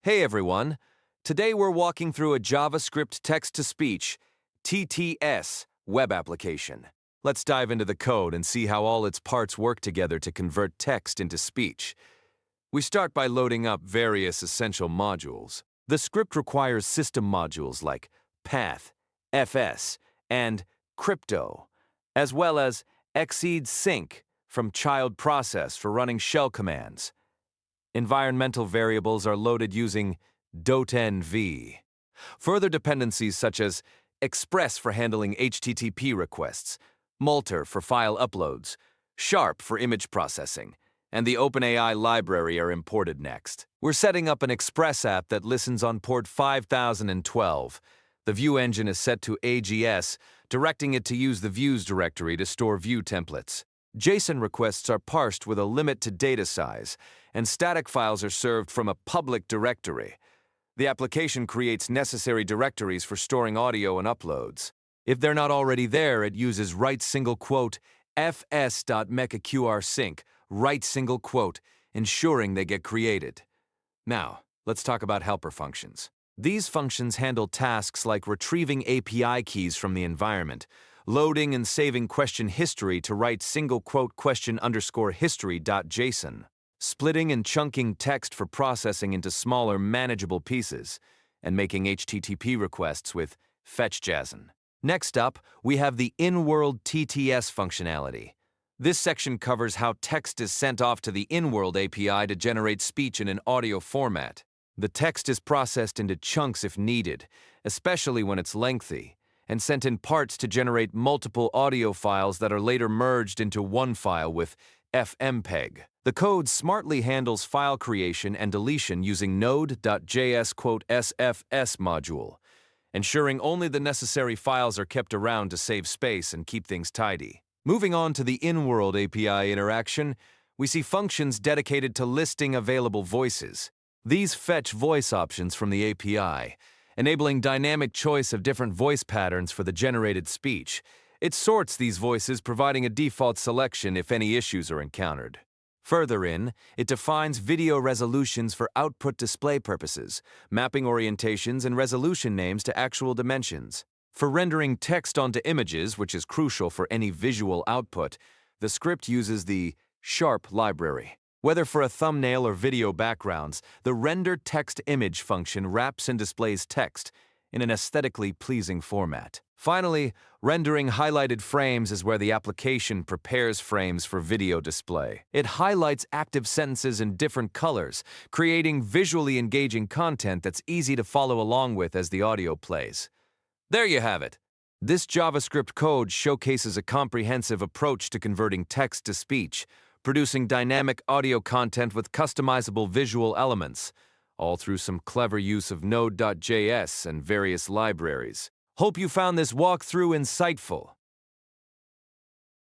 Hey everyone! Today we're walking through a JavaScript text-to-speech (TTS) web application. Let's dive into the code and see how all its parts work together to convert text into speech. We start by loading up various essential modules. The script requires system modules like path, fs, and crypto, as well as exceed sync from child process for running shell commands. Environmental variables are loaded using .env. Further dependencies such as express for handling HTTP requests, multer for file uploads, sharp for image processing, and the OpenAI library are imported next. We're setting up an Express app that listens on port 5012. The view engine is set to AGS, directing it to use the views directory to store view templates. JSON requests are parsed with a limit to data size, and static files are served from a public directory. The application creates necessary directories for storing audio and uploads. If they're not already there, it uses write single quote fs.mechaQRsync, write single quote, ensuring they get created. Now, let's talk about helper functions. These functions handle tasks like retrieving API keys from the environment, loading and saving question history to write single quote question_history.json, splitting and chunking text for processing into smaller manageable pieces, and making HTTP requests with fetch.json. Next up, we have the in-world TTS functionality. This section covers how text is sent off to the in-world API to generate speech in an audio format. The text is processed into chunks if needed, especially when it's lengthy, and sent in parts to generate multiple audio files that are later merged into one file with fmpeg. The code smartly handles file creation and deletion using node.js "sfs" module, ensuring only the necessary files are kept around to save space and keep things tidy. Moving on to the in-world API interaction, we see functions dedicated to listing available voices. These fetch voice options from the API, enabling dynamic choice of different voice patterns for the generated speech. It sorts these voices, providing a default selection if any issues are encountered. Further in, it defines video resolutions for output display purposes, mapping orientations and resolution names to actual dimensions. For rendering text onto images, which is crucial for any visual output, the script uses the sharp library. Whether for a thumbnail or video backgrounds, the render text image function wraps and displays text in an aesthetically pleasing format. Finally, rendering highlighted frames is where the application prepares frames for video display. It highlights active sentences in different colors, creating visually engaging content that's easy to follow along with as the audio plays. There you have it. This JavaScript code showcases a comprehensive approach to converting text to speech, producing dynamic audio content with customizable visual elements, all through some clever use of Node.js and various libraries. Hope you found this walkthrough insightful.